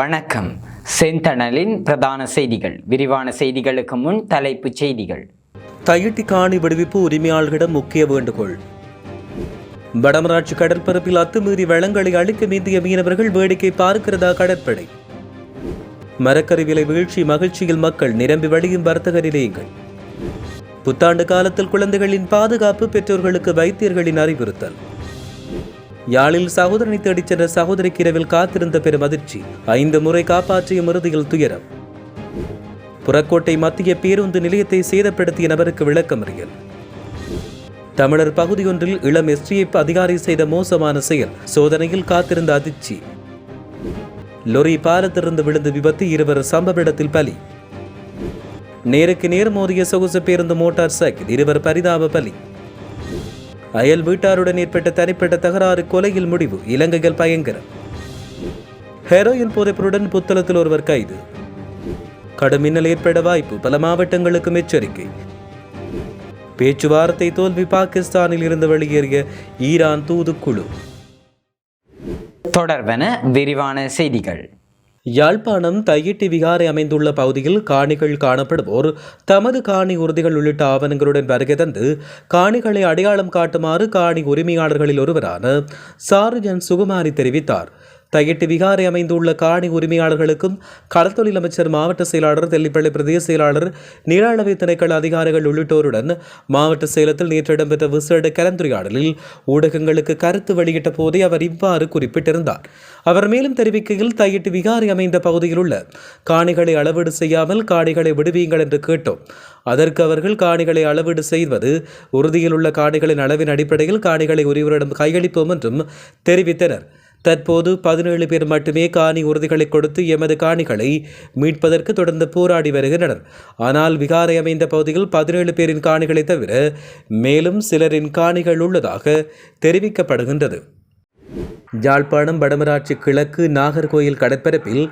வணக்கம். செந்தணலின் பிரதான செய்திகள். விரிவான செய்திகளுக்கு முன் தலைப்புச் செய்திகள். தையிட்டி காணி விடுவிப்பு உரிமையாளர்களிடம் முக்கிய வேண்டுகோள். வடமராட்சி கடற்பரப்பில் அத்துமீறி வளங்களை அழிக்கும் இந்திய மீனவர்கள் வேடிக்கை பார்க்கிறதா கடற்படை. மரக்கறி விலை வீழ்ச்சி மகிழ்ச்சியில் மக்கள் நிரம்பி வழியும் வர்த்தக நிலையங்கள். புத்தாண்டு காலத்தில் குழந்தைகளின் பாதுகாப்பு பெற்றோர்களுக்கு வைத்தியர்களின் அறிவுறுத்தல். யாழில் சகோதரனை தேடிச் சென்ற சகோதரிக்கு இரவில் காத்திருந்த பெரும் அதிர்ச்சி. 5 முறை காப்பாற்றிய இறுதியில் துயரம். புறக்கோட்டை மத்திய பேருந்து நிலையத்தை சேதப்படுத்திய நபருக்கு விளக்கமறியல். தமிழர் பகுதியொன்றில் இளம் STF அதிகாரி செய்த மோசமான செயல். சோதனையில் காத்திருந்த அதிர்ச்சி. லொரி பாலத்திலிருந்து விழுந்து விபத்து, 2 சம்பவ இடத்தில் பலி. நேருக்கு நேர் மோதிய சொகுசு பேருந்து மோட்டார் சைக்கிள், 2 பரிதாப பலி. அயல் வீட்டாருடன் ஏற்பட்ட தனிப்பட்ட தகராறு கொலையில் முடிவு. இலங்கையில் பயங்கரம். ஹெரோயின் போதைப்பொருளுடன் புத்தளத்தில் ஒருவர் கைது. கடும் மின்னல் ஏற்பட வாய்ப்பு, பல மாவட்டங்களுக்கும் எச்சரிக்கை. பேச்சுவார்த்தை தோல்வி, பாகிஸ்தானில் இருந்து வெளியேறிய ஈரான் தூதுக்குழு. தொடர்பென விரிவான செய்திகள். யாழ்ப்பாணம் தையிட்டி விகாரை அமைந்துள்ள பகுதியில் காணிகள் காணப்படுவோர் தமது காணி உறுதிகள் உள்ளிட்ட ஆவணங்களுடன் வருகை தந்து காணிகளை அடையாளம் காட்டுமாறு காணி உரிமையாளர்களில் ஒருவரான சார்ஜன் சுகுமாரி தெரிவித்தார். தையிட்டி விகாரை அமைந்துள்ள காணி உரிமையாளர்களுக்கும் கடற்தொழில் அமைச்சர், மாவட்ட செயலாளர், தெல்லிப்பள்ளி பிரதேச செயலாளர், நீராளவை திணைக்கள அதிகாரிகள் உள்ளிட்டோருடன் மாவட்ட செயலத்தில் நேற்று இடம்பெற்ற விசேட கலந்துரையாடலில் ஊடகங்களுக்கு கருத்து வெளியிட்ட போதே அவர் இவ்வாறு குறிப்பிட்டிருந்தார். அவர் மேலும் தெரிவிக்கையில், தையிட்டி விகாரை அமைந்த பகுதியில் உள்ள காணிகளை அளவீடு செய்யாமல் காணிகளை விடுவியுங்கள் என்று கேட்டோம். அதற்கு அவர்கள் காணிகளை அளவீடு செய்வது உறுதியில் உள்ள காணிகளின் அளவின் அடிப்படையில் காணிகளை உரியவரிடம் கையளிப்போம் என்றும் தெரிவித்தனர். தற்போது 17 பேர் மட்டுமே காணி உறுதிகளை கொடுத்து எமது காணிகளை மீட்பதற்கு தொடர்ந்து போராடி வருகின்றனர். ஆனால் விகாரை அமைந்த பகுதியில் 17 பேரின் காணிகளை தவிர மேலும் சிலரின் காணிகள் உள்ளதாக தெரிவிக்கப்படுகின்றது. யாழ்ப்பாணம் வடமராட்சி கிழக்கு நாகர்கோயில் கடற்பரப்பில்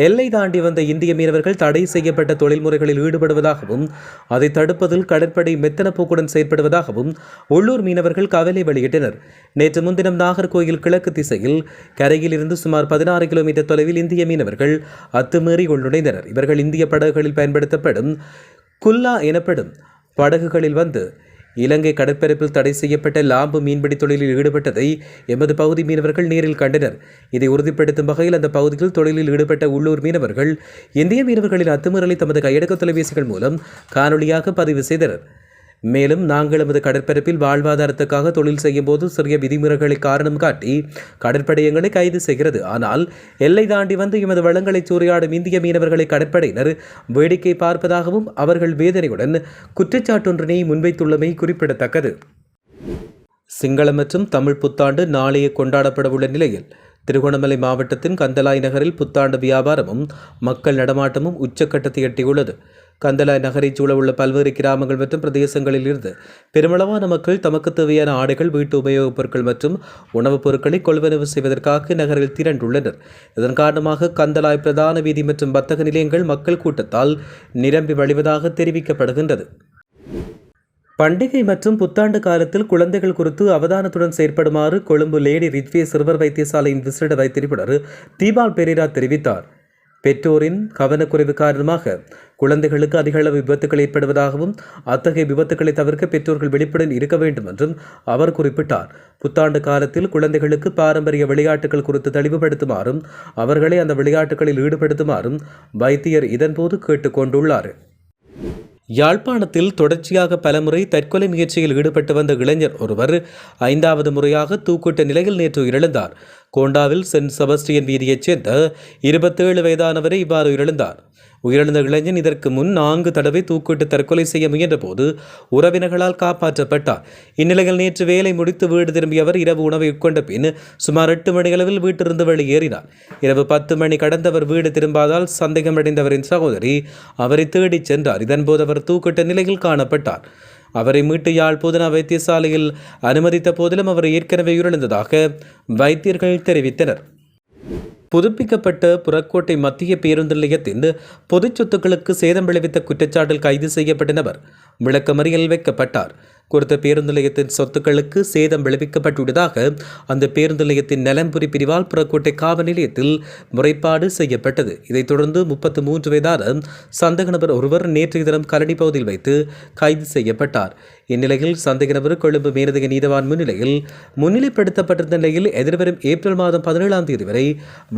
எல்லை தாண்டி வந்த இந்திய மீனவர்கள் தடை செய்யப்பட்ட தொழில்முறைகளில் ஈடுபடுவதாகவும் அதை தடுப்பதில் கடற்படை மெத்தன போக்குடன் செயற்படுவதாகவும் உள்ளூர் மீனவர்கள் கவலை வெளியிட்டனர். நேற்று முன்தினம் நாகர்கோயில் கிழக்கு திசையில் கரையில் இருந்து சுமார் 16 கிலோமீட்டர் தொலைவில் இந்திய மீனவர்கள் அத்துமீறி உள்நுழைந்தனர். இவர்கள் இந்திய படகுகளில் பயன்படுத்தப்படும் குல்லா எனப்படும் படகுகளில் வந்து இலங்கை கடற்பரப்பில் தடை செய்யப்பட்ட லாம்பு மீன்பிடி தொழிலில் ஈடுபட்டதை எமது பகுதி மீனவர்கள் நேரில் கண்டனர். இதை உறுதிப்படுத்தும் வகையில் அந்த பகுதியில் தொழிலில் ஈடுபட்ட உள்ளூர் மீனவர்கள் இந்திய மீனவர்களின் அத்துமீறலை தமது கையடக்க தொலைபேசிகள் மூலம் காணொலியாக பதிவு செய்தனர். மேலும், நாங்கள் எமது கடற்பரப்பில் வாழ்வாதாரத்துக்காக தொழில் செய்யும் போது சிறிய விதிமுறைகளை காரணம் காட்டி கடற்படை எங்களை கைது செய்கிறது. ஆனால் எல்லை தாண்டி வந்து எமது வளங்களை சூறையாடும் இந்திய மீனவர்களை கடற்படையினர் வேடிக்கை பார்ப்பதாகவும் அவர்கள் வேதனையுடன் குற்றச்சாட்டொன்றினை முன்வைத்துள்ளமை குறிப்பிடத்தக்கது. சிங்கள மற்றும் தமிழ் புத்தாண்டு நாளையே கொண்டாடப்படவுள்ள நிலையில் திருகோணமலை மாவட்டத்தின் கந்தலாய் நகரில் புத்தாண்டு வியாபாரமும் மக்கள் நடமாட்டமும் உச்சக்கட்டத்தை எட்டியுள்ளது. கந்தலாய் நகரைச் சூழவுள்ள பல்வேறு கிராமங்கள் மற்றும் பிரதேசங்களில் இருந்து பெருமளவான மக்கள் தமக்கு தேவையான ஆடைகள், வீட்டு உபயோகப் பொருட்கள் மற்றும் உணவுப் பொருட்களை கொள்வனவு செய்வதற்காக நகரில் திரண்டுள்ளனர். இதன் காரணமாக கந்தலாய் பிரதான வீதி மற்றும் வர்த்தக நிலையங்கள் மக்கள் கூட்டத்தால் நிரம்பி வழிவதாக தெரிவிக்கப்படுகின்றது. பண்டிகை மற்றும் புத்தாண்டு காலத்தில் குழந்தைகள் குறித்து அவதானத்துடன் செயற்படுமாறு கொழும்பு லேடி ரித்வே சிறுவர் வைத்தியசாலையின் விசேட வைத்தியர் தீபால் பெரேரா தெரிவித்தார். பெற்றோரின் கவனக்குறைவு காரணமாக குழந்தைகளுக்கு அதிக அளவு விபத்துக்கள் ஏற்படுவதாகவும் அத்தகைய விபத்துக்களை தவிர்க்க பெற்றோர்கள் விழிப்புடன் இருக்க வேண்டும் என்றும் அவர் குறிப்பிட்டார். புத்தாண்டு காலத்தில் குழந்தைகளுக்கு பாரம்பரிய விளையாட்டுகள் குறித்து தெளிவுபடுத்துமாறும் அவர்களை அந்த விளையாட்டுகளில் ஈடுபடுத்துமாறும் வைத்தியர் இதன்போது கேட்டுக்கொண்டுள்ளார். யாழ்ப்பாணத்தில் தொடர்ச்சியாக பலமுறை தற்கொலை முயற்சியில் ஈடுபட்டு வந்த இளைஞர் ஒருவர் 5வது முறையாக தூக்கிட்ட நிலையில் நேற்று உயிரிழந்தார். கோண்டாவில் சென்ட் செபஸ்டியன் வீதியைச் சேர்ந்த 27 வயதானவரை இவ்வாறு உயிரிழந்தார். உயிரிழந்த இளைஞன் இதற்கு முன் 4 தடவை தூக்கிட்டு தற்கொலை செய்ய முயன்ற போது உறவினர்களால் காப்பாற்றப்பட்டார். இந்நிலையில் நேற்று வேலை முடித்து வீடு திரும்பிய அவர் இரவு உணவை உட்கொண்ட பின் சுமார் 8 மணியளவில் வீட்டிலிருந்து வெளியேறினார். இரவு 10 மணி கடந்தவர் வீடு திரும்பாதால் சந்தேகமடைந்தவரின் சகோதரி அவரை தேடிச் சென்றார். இதன்போது அவர் தூக்கிட்ட நிலையில் காணப்பட்டார். அவரை மீட்டு யாழ் போதனா வைத்தியசாலையில் அனுமதித்த போதிலும் அவர் ஏற்கனவே உயிரிழந்ததாக வைத்தியர்கள் தெரிவித்தனர். புதுப்பிக்கப்பட்ட புறக்கோட்டை மத்திய பேருந்து நிலையத்தின் பொது சொத்துக்களுக்கு சேதம் விளைவித்த குற்றச்சாட்டில் கைது செய்யப்பட்ட நபர் விளக்கமறியலில் வைக்கப்பட்டார். குறித்த பேருந்து நிலையத்தின் சொத்துக்களுக்கு சேதம் விளைவிக்கப்பட்டுள்ளதாக அந்த பேருந்து நிலையத்தின் நலம்புரி பிரிவால் புறக்கோட்டை காவல் நிலையத்தில் முறைப்பாடு செய்யப்பட்டது. இதைத் தொடர்ந்து 33 வயதான சந்தேக நபர் ஒருவர் நேற்றைய தினம் கரணி பகுதியில் வைத்து கைது செய்யப்பட்டார். இந்நிலையில் சந்தேக நபர் கொழும்பு மேலதிக நீதவான் முன்னிலையில் முன்னிலைப்படுத்தப்பட்டிருந்த நிலையில் எதிர்வரும் ஏப்ரல் மாதம் 17ஆம் தேதி வரை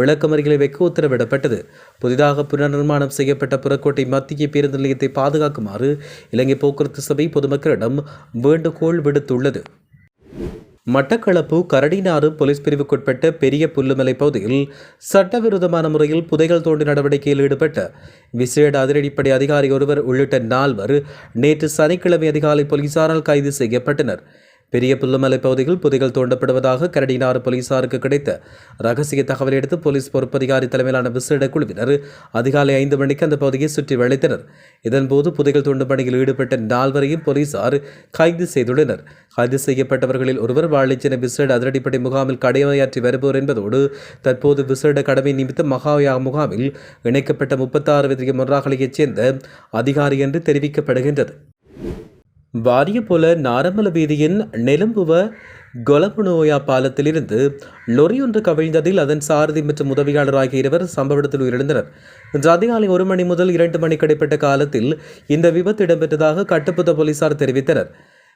விளக்கமறியலை வைக்க உத்தரவிடப்பட்டது. புதிதாக புனர்நிர்மாணம் செய்யப்பட்ட புறக்கோட்டை மத்திய பேருந்து நிலையத்தை பாதுகாக்குமாறு இலங்கை போக்குவரத்து சபை பொதுமக்களிடம் வேண்டுகோள் விடுத்துள்ளது. மட்டக்களப்பு கரடினாறு போலீஸ் பிரிவுக்குட்பட்ட பெரிய புல்லுமலை பகுதியில் சட்டவிரோதமான முறையில் புதைகள் தோண்டி நடவடிக்கையில் ஈடுபட்ட விசேட அதிரடிப்படை அதிகாரி ஒருவர் உள்ளிட்ட 4 நேற்று சனிக்கிழமை அதிகாலை போலீசாரால் கைது செய்யப்பட்டனர். பெரிய புல்லுமலை பகுதியில் புதைகள் தோண்டப்படுவதாக கரடினாறு போலீசாருக்கு கிடைத்த ரகசிய தகவலை அடுத்து போலீஸ் பொறுப்பதிகாரி தலைமையிலான விசேட குழுவினர் அதிகாலை 5 மணிக்கு அந்த பகுதியை சுற்றி வளைத்தனர். இதன்போது புதைகள் தோண்டும் பணியில் ஈடுபட்ட 4 போலீசார் கைது செய்துள்ளனர். கைது செய்யப்பட்டவர்களில் ஒருவர் வாழைச்சின விசேட அதிரடிப்படை முகாமில் கடமையாற்றி வருபவர் என்பதோடு தற்போது விசேட கடமை நிமித்தம் மகாயா முகாமில் இணைக்கப்பட்ட 36 வயதிய மொன்றாகலையைச் சேர்ந்த அதிகாரி என்று தெரிவிக்கப்படுகின்றது. வாரிய போல நாரமல வீதியின் நெலும்புவ கொலபுனோயா பாலத்திலிருந்து லொரி ஒன்று கவிழ்ந்ததில் அதன் சாரதி மற்றும் உதவியாளர் ஆகிய 2 சம்பவ இடத்தில் உயிரிழந்தனர். இன்று அதிகாலை 1 மணி முதல் 2 மணி இடைப்பட்ட காலத்தில் இந்த விபத்து இடம்பெற்றதாக கட்டுப்புத்த போலீசார் தெரிவித்தனர்.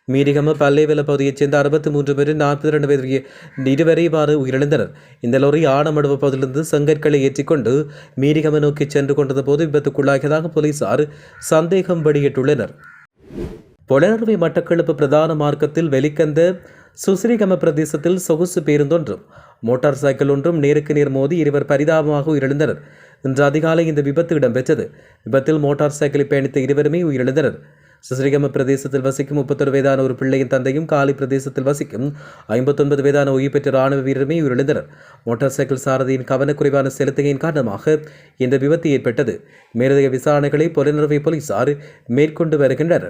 மீரிகம பல்லேவல பகுதியைச் சேர்ந்த 63 பேர் 42 வயதுடைய 2 இவ்வாறு உயிரிழந்தனர். இந்த லொரி ஆனமடுவ பகுதியிலிருந்து செங்கற்களை ஏற்றிக்கொண்டு மீரிகம நோக்கி சென்று கொண்டது போது விபத்துக்குள்ளாகியதாக போலீசார் சந்தேகம் வெளியிட்டுள்ளனர். பொலனறுவை மட்டக்களப்பு பிரதான மார்க்கத்தில் வெளிக்கந்த சுசிரிகம பிரதேசத்தில் சொகுசு பேருந்தொன்றும் மோட்டார் சைக்கிள் ஒன்றும் நேருக்கு நேர் மோதி 2 பரிதாபமாக உயிரிழந்தனர். இன்று அதிகாலை இந்த விபத்து இடம்பெற்றது. விபத்தில் மோட்டார் சைக்கிளில் பயணித்த 2 உயிரிழந்தனர். சுசிரிகம பிரதேசத்தில் வசிக்கும் 31 வயதான ஒரு பிள்ளையின் தந்தையும் காலி பிரதேசத்தில் வசிக்கும் 59 வயதான ஓய்வு பெற்ற இராணுவ வீரருமே உயிரிழந்தனர். மோட்டார் சைக்கிள் சாரதியின் கவனக்குறைவான செலுத்துகையின் காரணமாக இந்த விபத்து ஏற்பட்டது. மேலதிக விசாரணைகளை பொலனறுவை போலீசார் மேற்கொண்டு வருகின்றனர்.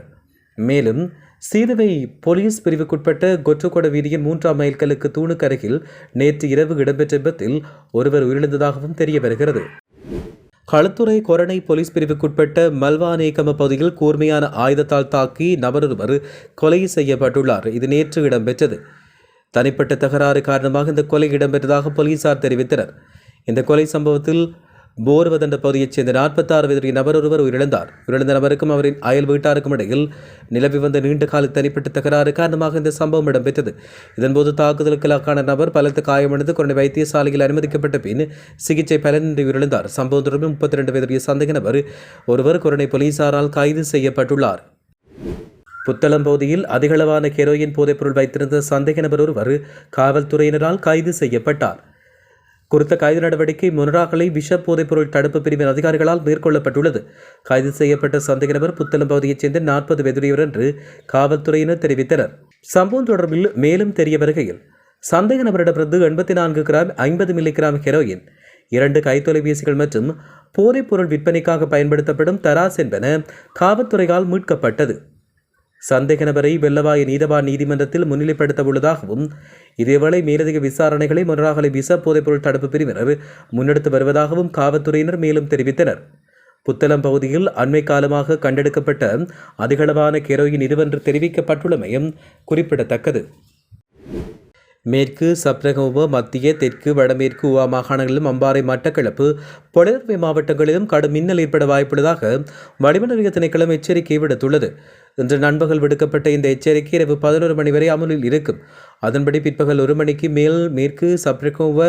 மேலும் சீதவை போலீஸ் பிரிவுக்குட்பட்ட கொற்றுக்கொட வீதியின் 3ஆம் மைல்கலுக்கு தூணுக்கு அருகில் நேற்று இரவு இடம்பெற்ற விபத்தில் ஒருவர் உயிரிழந்ததாகவும் தெரிய வருகிறது. களுத்துறை கொரணை போலீஸ் பிரிவுக்குட்பட்ட மல்வானேகம பகுதியில் கூர்மையான ஆயுதத்தால் தாக்கி நபரொருவர் கொலை செய்யப்பட்டுள்ளார். இது நேற்று இடம்பெற்றது. தனிப்பட்ட தகராறு காரணமாக இந்த கொலை இடம்பெற்றதாக போலீசார் தெரிவித்தனர். இந்த கொலை சம்பவத்தில் போர்வதண்ட பகுதியைச் சேர்ந்த 46 வயதுடைய நபர் ஒருவர் உயிரிழந்தார். உயிரிழந்த நபருக்கும் அவரின் அயல் வீட்டாருக்கும் இடையில் நிலவி வந்த நீண்ட கால தனிப்பட்ட தகராறு காரணமாக இந்த சம்பவம் இடம்பெற்றது. இதன்போது தாக்குதலுக்கான நபர் பலத்த காயமடைந்து கொரோனா வைத்தியசாலையில் அனுமதிக்கப்பட்ட பின் சிகிச்சை பலனின்றி உயிரிழந்தார். சம்பவம் தொடர்பில் 32 வயதுடைய சந்தேக நபர் ஒருவர் கொரோனா போலீசாரால் கைது செய்யப்பட்டுள்ளார். புத்தளம் பகுதியில் அதிகளவான ஹெரோயின் போதைப்பொருள் வைத்திருந்த சந்தேக நபர் ஒருவர் காவல்துறையினரால் கைது செய்யப்பட்டார். குறித்த கைது நடவடிக்கை மொனராகலை விஷ போதைப்பொருள் தடுப்பு பிரிவின் அதிகாரிகளால் மேற்கொள்ளப்பட்டுள்ளது. கைது செய்யப்பட்ட சந்தேக நபர் புத்தளம் பகுதியைச் சேர்ந்த 40 வயதுடையவர் என்று காவல்துறையினர் தெரிவித்தனர். சம்பவம் தொடர்பில் மேலும் தெரிய வருகையில் சந்தேக நபரிடமிருந்து 84 கிராம் 50 மில்லிகிராம் ஹெரோயின், 2 கைத்தொலைபேசிகள் மற்றும் போதைப்பொருள் விற்பனைக்காக பயன்படுத்தப்படும் தராஸ் என்பன காவல்துறையால் மீட்கப்பட்டது. சந்தேக நபரை வெள்ளவாய நீதவான் நீதிமன்றத்தில் முன்னிலைப்படுத்த உள்ளதாகவும் இதேவேளை மேலதிக விசாரணைகளை மொனராகலை விஷ போதைப்பொருள் தடுப்பு பிரிவினர் முன்னெடுத்து வருவதாகவும் காவல்துறையினர் மேலும் தெரிவித்தனர். புத்தளம் பகுதியில் அண்மை காலமாக கண்டெடுக்கப்பட்ட அதிகளவான ஹெரோயின் இதுவென்று தெரிவிக்கப்பட்டுள்ளமையும் குறிப்பிடத்தக்கது. மேற்கு சப்ரகமுவ, மத்திய, தெற்கு, வடமேற்கு உவா மாகாணங்களிலும் அம்பாறை, மட்டக்களப்பு, பொலனறுவை மாவட்டங்களிலும் கடும் மின்னல் ஏற்பட வாய்ப்புள்ளதாக வளிமண்டல திணைக்களம் எச்சரிக்கை விடுத்துள்ளது. இன்று நண்பகல் விடுக்கப்பட்ட இந்த எச்சரிக்கை இரவு 11 மணி வரை அமலில் இருக்கும். அதன்படி பிற்பகல் 1 மணிக்கு மேல் மேற்கு சப்ரகமுவ,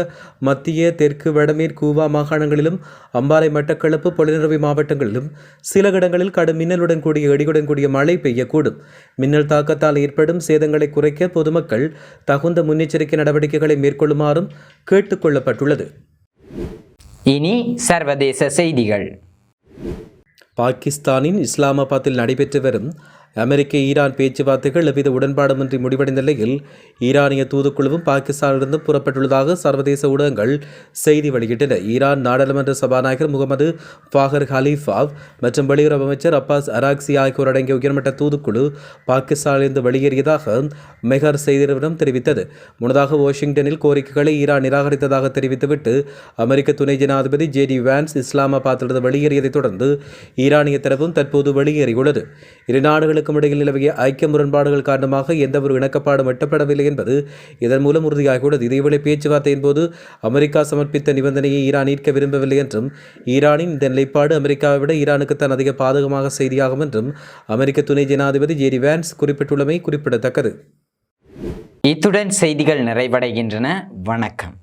மத்திய, தெற்கு, வடமேற்கு உவா மாகாணங்களிலும் அம்பாறை, மட்டக்களப்பு, பொலனறுவை மாவட்டங்களிலும் சில இடங்களில் கடும் மின்னலுடன் கூடிய இடியுடன் கூடிய மழை பெய்யக்கூடும். மின்னல் தாக்கத்தால் ஏற்படும் சேதங்களை குறைக்க பொதுமக்கள் தகுந்த முன்னெச்சரிக்கை நடவடிக்கைகளை மேற்கொள்ளுமாறும் கேட்டுக்கொள்ளப்பட்டுள்ளது. இனி சர்வதேச செய்திகள். பாகிஸ்தானின் இஸ்லாமாபாத்தில் நடைபெற்று வரும் அமெரிக்க ஈரான் பேச்சுவார்த்தைகள் எவ்வித உடன்பாடுமின்றி முடிவடைந்த நிலையில் ஈரானிய தூதுக்குழுவும் பாகிஸ்தானிலிருந்து புறப்பட்டுள்ளதாக சர்வதேச ஊடகங்கள் செய்தி வெளியிட்டன. ஈரான் நாடாளுமன்ற சபாநாயகர் முகமது ஃபாகர் ஹலீஃபாவ் மற்றும் வெளியுறவு அமைச்சர் அப்பாஸ் அராக்சி ஆகியோர் அடங்கிய உயர்மட்ட தூதுக்குழு பாகிஸ்தானிலிருந்து வெளியேறியதாக மெஹர் செய்தி நிறுவனம் தெரிவித்தது. முன்னதாக வாஷிங்டனில் கோரிக்கைகளை ஈரான் நிராகரித்ததாக தெரிவித்துவிட்டு அமெரிக்க துணை ஜனாதிபதி ஜே.டி. வான்ஸ் இஸ்லாமாபாத்திலிருந்து வெளியேறியதைத் தொடர்ந்து ஈரானிய தரப்பும் தற்போது வெளியேறியுள்ளது. இரு நாடுகளின் நாடுகளுக்கும் இடையில் நிலவிய ஐக்கிய முரண்பாடுகள் காரணமாக எந்தவொரு இணக்கப்பாடும் எட்டப்படவில்லை என்பது இதன் மூலம் உறுதியாகியுள்ளது. இதேவேளை பேச்சுவார்த்தையின் போது அமெரிக்கா சமர்ப்பித்த நிபந்தனையை ஈரான் ஏற்க விரும்பவில்லை என்றும் ஈரானின் இந்த நிலைப்பாடு அமெரிக்காவை விட ஈரானுக்குத்தான் அதிக பாதகமாக செய்தியாகும் என்றும் அமெரிக்க துணை ஜனாதிபதி ஜெடி வான்ஸ் குறிப்பிட்டுள்ளமை குறிப்பிடத்தக்கது. இத்துடன் செய்திகள் நிறைவடைகின்றன. வணக்கம்.